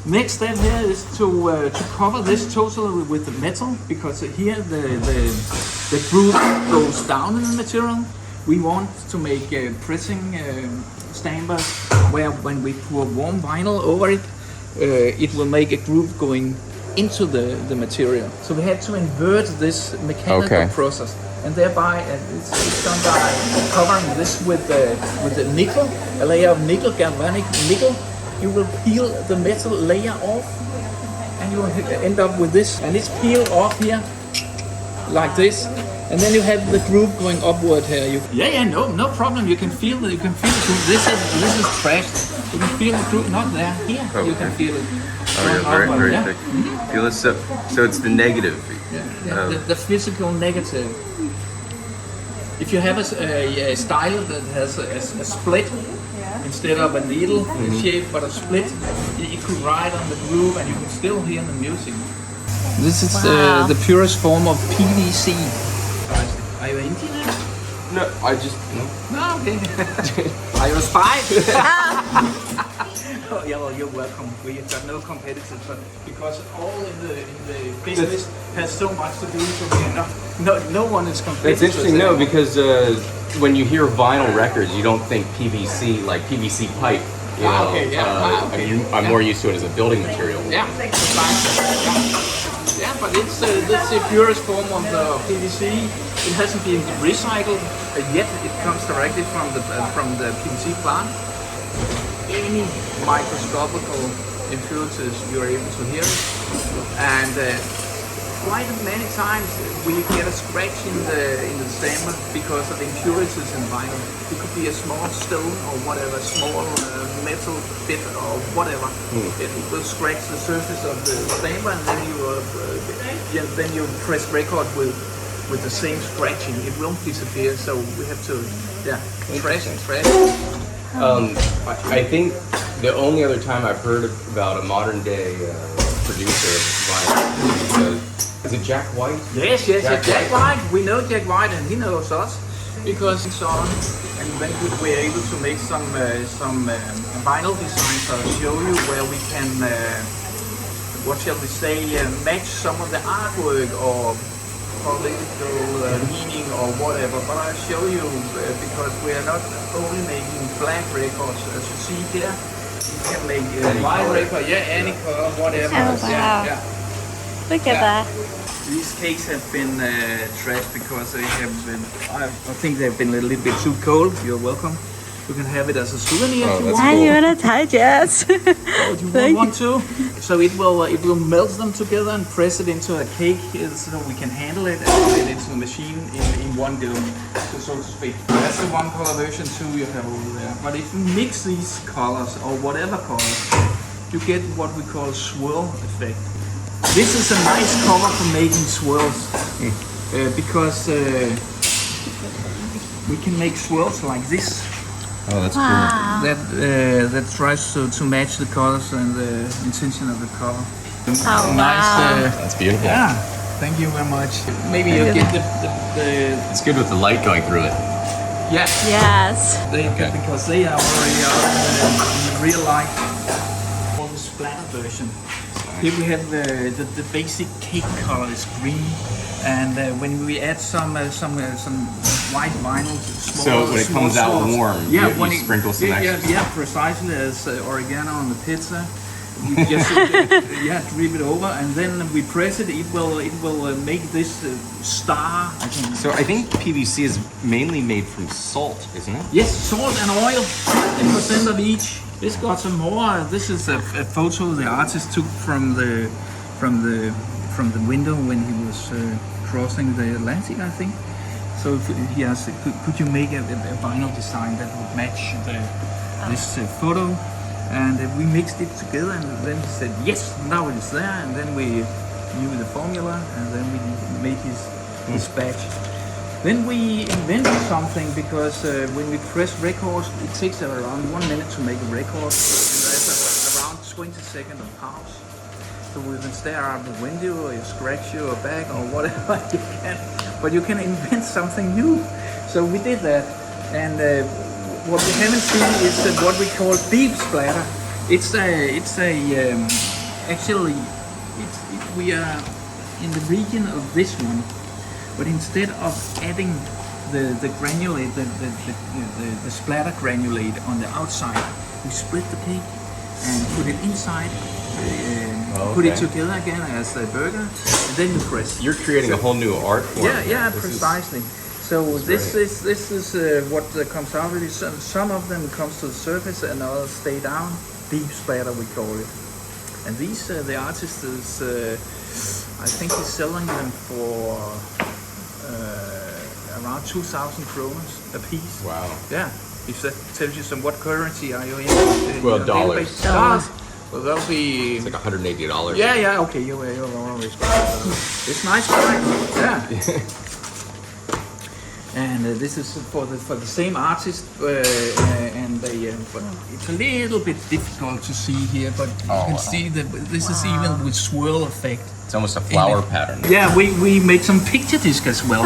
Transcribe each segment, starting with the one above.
Next step here is to cover this totally with the metal, because here the groove goes down in the material. We want to make pressing stampers where when we pour warm vinyl over it, it will make a groove going into the material. So we have to invert this mechanical process, and thereby it's done by covering this with the nickel, a layer of nickel, galvanic nickel. You will peel the metal layer off, and you will end up with this, and it's peeled off here like this, and then you have the groove going upward here. No problem. You can feel the groove. This is trashed. You can feel the groove, not there. Here you can feel it. Very thick. Feel it. So it's the negative. The physical negative. If you have a style that has a split instead of a needle shape, but a split, you could ride on the groove and you can still hear the music. This is the purest form of PVC. Are you Indian? No, I just No, okay. Are you a spy? Oh, yeah, well, you're welcome. We have got no competitors, but because all in the business has so much to do, so we are no one is competitive. It's interesting, no, because when you hear vinyl records, you don't think PVC, like PVC pipe. You know, I'm more used to it as a building material. Yeah, but it's the purest form of the PVC. It hasn't been recycled yet. It comes directly from the PVC plant. Any microscopical impurities you're able to hear it, and quite many times we get a scratch in the stamper because of impurities in vinyl. It could be a small stone or whatever, small metal bit or whatever. It will scratch the surface of the stamper, and then you press record with the same scratching. It won't disappear, so we have to trash. I think the only other time I've heard about a modern day producer of vinyl is it Jack White? Yes, Jack White. We know Jack White, and he knows us because he's on. And when we're able to make some vinyl designs, I'll show you where we can, what shall we say, match some of the artwork or political meaning or whatever, but I'll show you because we are not only making black records, as you see here. You can make white record, any color, whatever. Oh, wow. Look at that. These cakes have been trashed because they have been, I think they've been a little bit too cold. You're welcome. You can have it as a souvenir if you want. I want to touch, yes. Oh, do you want to? So it will melt them together and press it into a cake so we can handle it and put it into the machine in one go, so to speak. That's the one color version too you have over there. But if you mix these colors or whatever colors, you get what we call swirl effect. This is a nice cover for making swirls because we can make swirls like this. Oh, that's cool. That tries to match the colors and the intention of the cover. Oh, nice. That's beautiful. Yeah, thank you very much. Maybe you get the It's good with the light going through it. Yeah. Yes. Because they are already out in real life. For the splatter version. Here we have the basic cake color is green, and when we add some white vinyl, so when it comes out warm, you sprinkle some extra. Yeah, precisely as oregano on the pizza. We just drip it over, and then we press it. It will make this star. I think PVC is mainly made from salt, isn't it? Yes, salt and oil, 10% of each. This got some more. This is a photo the artist took from the window when he was crossing the Atlantic, I think. So he asked, could you make a vinyl design that would match this photo? And we mixed it together, and then he said, yes, now it is there. And then we knew the formula, and then we made his batch. Then we invented something because when we press records, it takes around 1 minute to make a record, and there's around 20 seconds of pause. So we can stare out the window, or you scratch your back, or whatever you can. But you can invent something new. So we did that, and what we haven't seen is what we call deep splatter. It's a actually, we are in the region of this one, but instead of adding the granulate, the splatter granulate on the outside, we split the pig and put it inside, put it together again as a burger, and then you press. You're creating a whole new art form. Yeah, precisely. So this is what comes out of it. Some of them comes to the surface and others stay down. Deep splatter we call it. And these the artist is I think he's selling them for around 2,000 kroners a piece. Wow. Yeah. If that tells you some, what currency are you in? Well, dollars. Dollars. Well, that'll be. It's like $180. Yeah. Okay, you're always right. It's nice, right? Yeah. And this is for the same artist, and they. But it's a little bit difficult to see here, but you can see that this is even with swirl effect. It's almost a flower pattern. Yeah, we made some picture disc as well,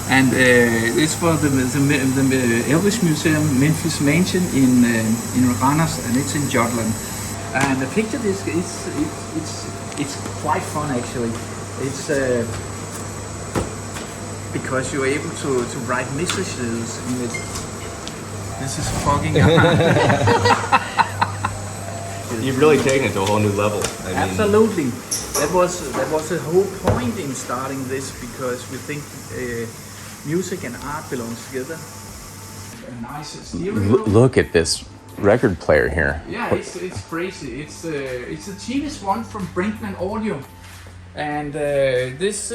and it's for the Elvis Museum, Memphis Mansion in Randers, and it's in Jutland. And the picture disc it's quite fun actually. It's because you're able to write messages in it. This is fucking You've really taken it to a whole new level. I mean, absolutely. That was the whole point in starting this, because we think music and art belongs together. A nice stereo. Look at this record player here. Yeah, it's crazy. It's the cheapest one from Brinkmann Audio, and this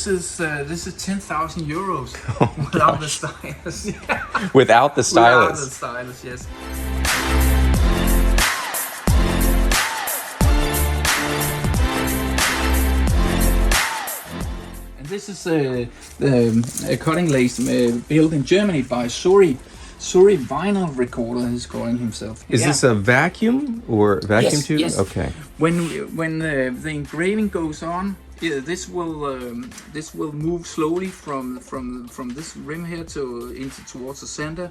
is 10,000 euros without the stylus. Without the stylus. Without the stylus, yes. And this is a cutting lathe built in Germany by Suri Vinyl Recorder, he's calling himself. Is this a vacuum or vacuum tube? Yes. Okay. When the engraving goes on, this will move slowly from this rim here towards the center,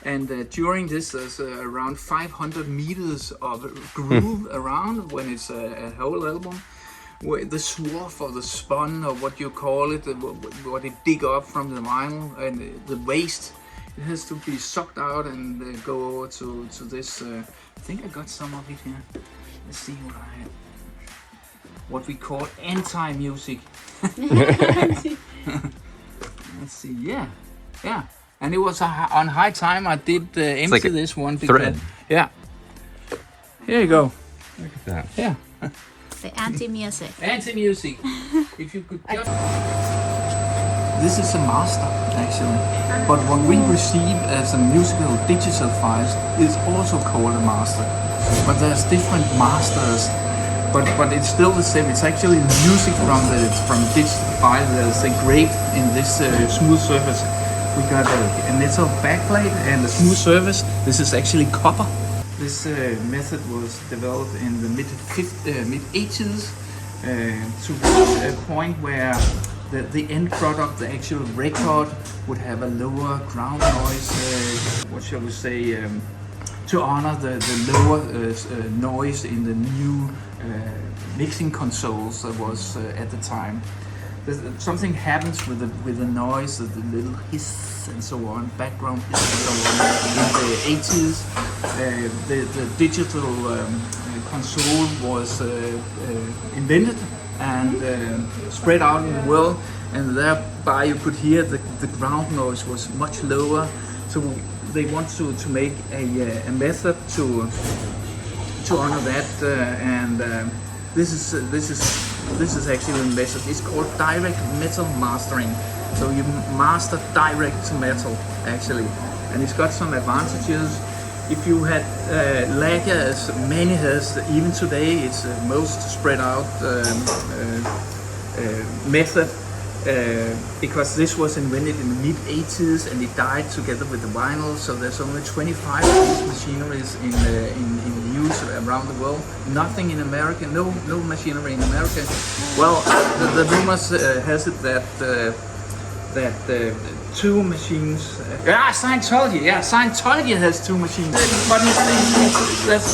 and during this there's around 500 meters of groove around when it's a whole album. The swarf or the spun or what you call it, what it dig up from the vinyl and the waste. It has to be sucked out and go over to this. I think I got some of it here. Let's see what we call anti-music. Let's see. Yeah. And it was on high time I did empty like this one. Thread. Yeah. Here you go. Look at that. Yeah. The Antimusic. Antimusic. If you could just. This is a master, actually. But what we receive as a musical digital files is also called a master. But there's different masters. But it's still the same. It's actually the music from digital file that is engraved in this smooth surface. We got a metal backplate and a smooth surface. This is actually copper. This method was developed in the mid 80s to reach a point where the end product, the actual record, would have a lower ground noise. What shall we say? To honor the lower noise in the new mixing consoles that was at the time. Something happens with the noise, the little hiss and so on, background hiss and so on. In the 80s, the digital console was invented and spread out in the world, and thereby you could hear the ground noise was much lower. So they want to make a method to honor that, and this is actually a method. It's called direct metal mastering. So you master direct to metal actually, and it's got some advantages. If you had lacquer, as many has even today, it's the most spread out method. Because this was invented in the mid 80s and it died together with the vinyl, so there's only 25 of these machineries in use around the world. Nothing in America, no machinery in America. Well, the rumors has it that that two machines. Scientology has two machines. But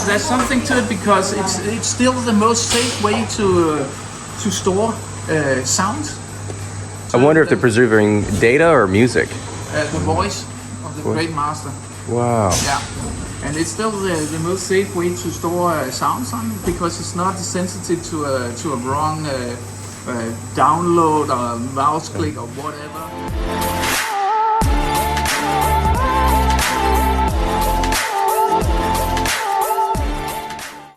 there's something to it because it's still the most safe way to store sound. I wonder if they're preserving data or music. The voice of the great master. Wow. Yeah. And it's still the most safe way to store sounds on because it's not sensitive to a wrong download or mouse click or whatever.